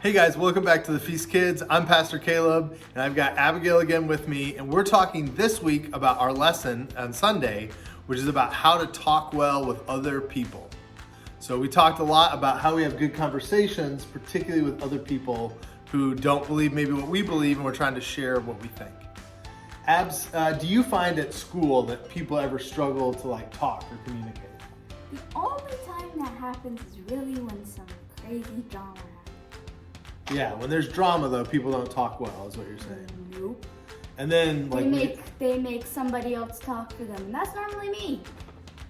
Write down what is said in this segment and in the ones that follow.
Hey guys, welcome back to the Feast Kids. I'm Pastor Caleb, and I've got Abigail again with me, and we're talking this week about our lesson on Sunday, which is about how to talk well with other people. So we talked a lot about how we have good conversations, particularly with other people who don't believe maybe what we believe, and we're trying to share what we think. Abs, do you find at school that people ever struggle to talk or communicate? The only time that happens is really when some crazy drama happens. Yeah, when there's drama though, people don't talk well, is what you're saying. Nope. And then They make somebody else talk for them, and that's normally me.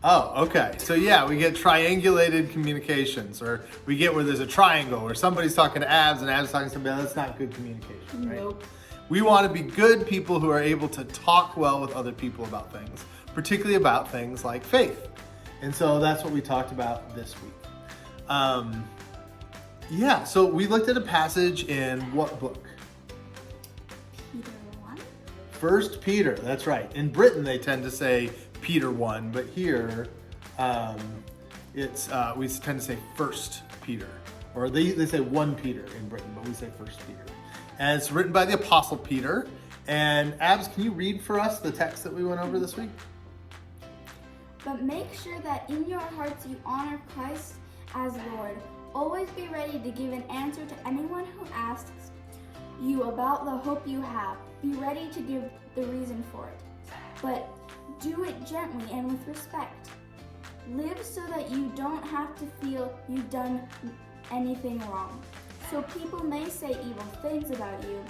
Oh, okay. So yeah, we get triangulated communications, or we get where there's a triangle where somebody's talking to Abs and Abs talking to somebody else. That's not good communication, right? Nope. We want to be good people who are able to talk well with other people about things, particularly about things like faith. And so that's what we talked about this week. Yeah, so we looked at a passage in what book? Peter 1? First Peter, that's right. In Britain, they tend to say Peter 1, but here we tend to say First Peter. Or they say 1 Peter in Britain, but we say First Peter. And it's written by the Apostle Peter. And Abs, can you read for us the text that we went over this week? But make sure that in your hearts you honor Christ as Lord. Always be ready to give an answer to anyone who asks you about the hope you have. Be ready to give the reason for it. But do it gently and with respect. Live so that you don't have to feel you've done anything wrong. So people may say evil things about you,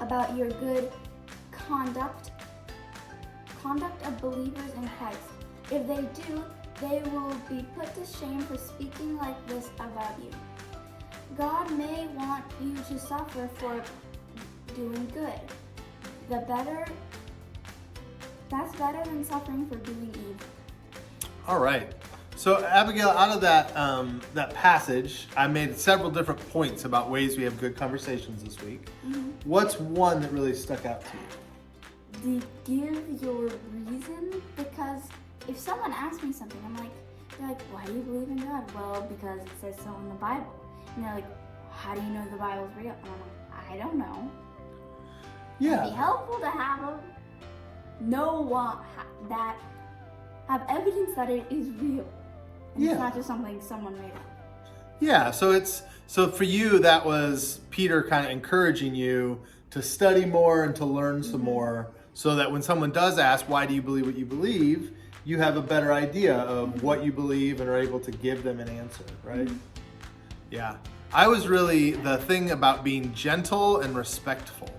about your good conduct of believers in Christ. If they do, they will be put to shame for speaking like this about you. God may want you to suffer for doing good. That's better than suffering for doing evil. All right. So Abigail, out of that passage, I made several different points about ways we have good conversations this week. Mm-hmm. What's one that really stuck out to you? Give your reason, because if someone asks me something, they're like, why do you believe in God? Well, because it says so in the Bible. And they're like, how do you know the Bible's real? And I'm like, I don't know. Yeah. It'd be helpful to have have evidence that it is real. And yeah. It's not just something someone made up. Yeah, so for you, that was Peter kind of encouraging you to study more and to learn some more, so that when someone does ask, why do you believe what you believe, you have a better idea of what you believe and are able to give them an answer, right? Mm-hmm. Yeah. The thing about being gentle and respectful.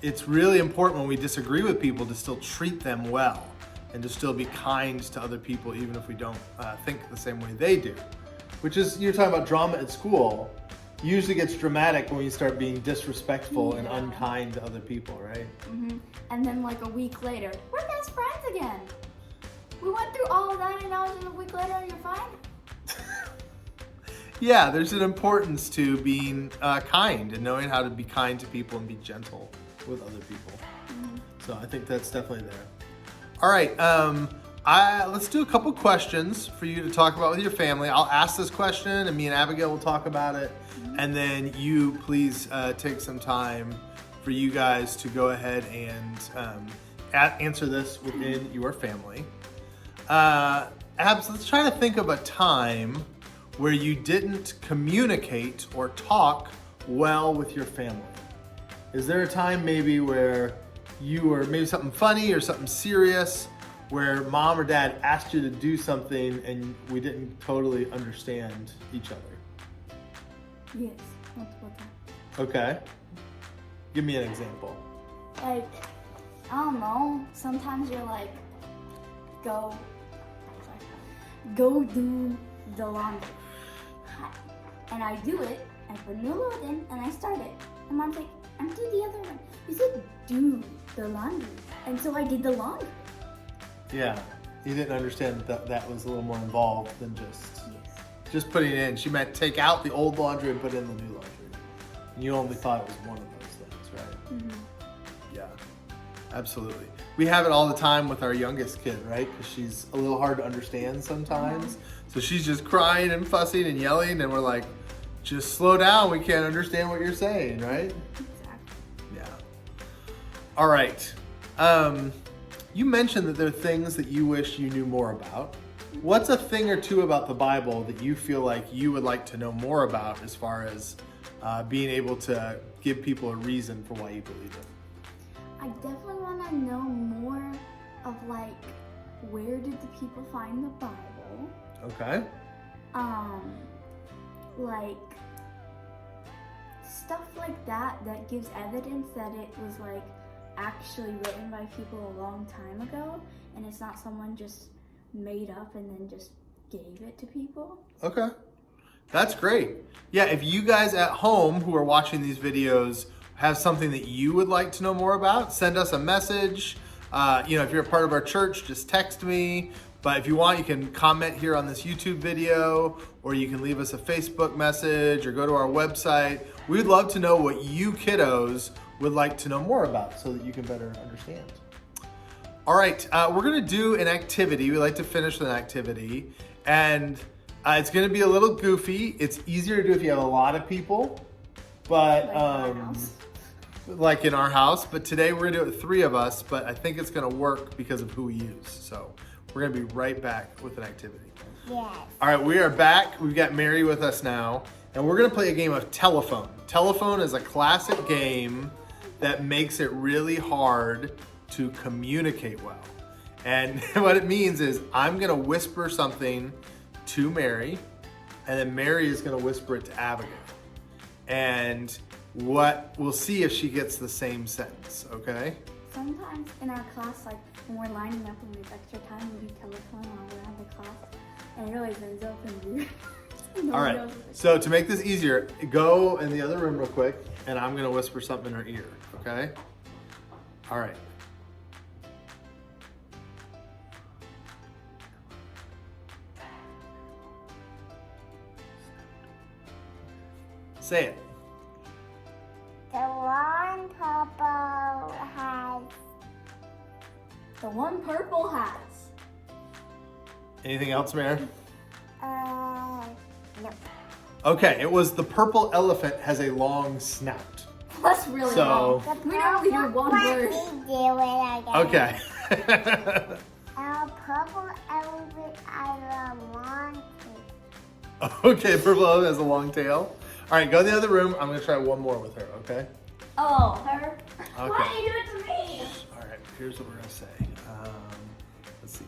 It's really important when we disagree with people to still treat them well and to still be kind to other people, even if we don't think the same way they do. Which is, you're talking about drama at school. Usually gets dramatic when you start being disrespectful and unkind to other people, right? Mm-hmm. And then a week later, we're best friends again. We went through all of that, and now a week later you're fine? Yeah, there's an importance to being kind and knowing how to be kind to people and be gentle with other people. Mm-hmm. So I think that's definitely there. All right, let's do a couple questions for you to talk about with your family. I'll ask this question, and me and Abigail will talk about it. Mm-hmm. And then you please take some time for you guys to go ahead and answer this within your family. Abs, let's try to think of a time where you didn't communicate or talk well with your family. Is there a time maybe where you were maybe something funny or something serious where mom or dad asked you to do something and we didn't totally understand each other? Yes, multiple times. Okay. Give me an example. I don't know. Sometimes you're like, go do the laundry. And I do it, I put a new load in, and I start it. And mom's like, empty the other one. You said do the laundry. And so I did the laundry. Yeah, you didn't understand that was a little more involved than just putting it in. She meant take out the old laundry and put in the new laundry. And you only thought it was one of those things, right? Mm-hmm. Yeah, absolutely. We have it all the time with our youngest kid, right? Because she's a little hard to understand sometimes. So she's just crying and fussing and yelling, and we're like, just slow down. We can't understand what you're saying, right? Exactly. Yeah. All right. You mentioned that there are things that you wish you knew more about. What's a thing or two about the Bible that you feel like you would like to know more about as far as being able to give people a reason for why you believe it? I definitely want to know more of like where did the people find the Bible? Okay. Like stuff like that gives evidence that it was like actually written by people a long time ago, and it's not someone just made up and then just gave it to people. Okay. That's great. Yeah, if you guys at home who are watching these videos have something that you would like to know more about, send us a message. If you're a part of our church, just text me. But if you want, you can comment here on this YouTube video, or you can leave us a Facebook message or go to our website. We'd love to know what you kiddos would like to know more about so that you can better understand. All right, we're gonna do an activity. We like to finish with an activity, and it's gonna be a little goofy. It's easier to do if you have a lot of people, but like in our house. But today we're gonna do it with 3 of us, but I think it's gonna work because of who we use. So we're gonna be right back with an activity. Yes. All right, we are back. We've got Mary with us now, and we're gonna play a game of telephone. Telephone is a classic game that makes it really hard to communicate well. And what it means is I'm gonna whisper something to Mary, and then Mary is gonna whisper it to Abigail. And we'll see if she gets the same sentence, okay? Sometimes in our class, like when we're lining up and we have extra time, we do telephone while we're at the class, and it always ends up in weird. All right, so to make this easier, go in the other room real quick, and I'm gonna whisper something in her ear, okay? All right. Say it. The one purple has. The one purple has. Anything else, Mary? No. Okay, it was the purple elephant has a long snout. That's really So- wrong. We normally do one word. Do it again. Okay. Purple elephant I want it. Okay, purple elephant has a long tail. All right, go in the other room. I'm gonna try one more with her, okay? Oh, her? Okay. Why do you do it to me? All right, here's what we're gonna say. Let's see.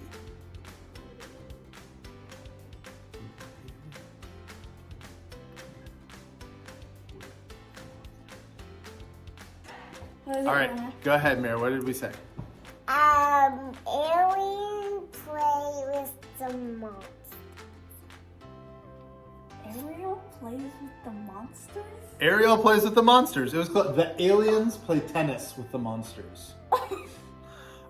What is All it, right, Anna? go ahead, Mary. What did we say? Alien play with the monster. Ariel plays with the monsters? Ariel plays with the monsters. It was called The Aliens Play Tennis with the Monsters.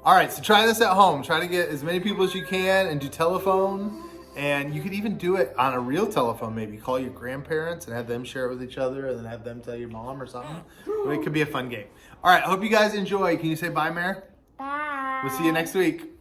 All right, so try this at home. Try to get as many people as you can and do telephone. And you could even do it on a real telephone, maybe. Call your grandparents and have them share it with each other and then have them tell your mom or something. It could be a fun game. All right, I hope you guys enjoy. Can you say bye, Mary? Bye. We'll see you next week.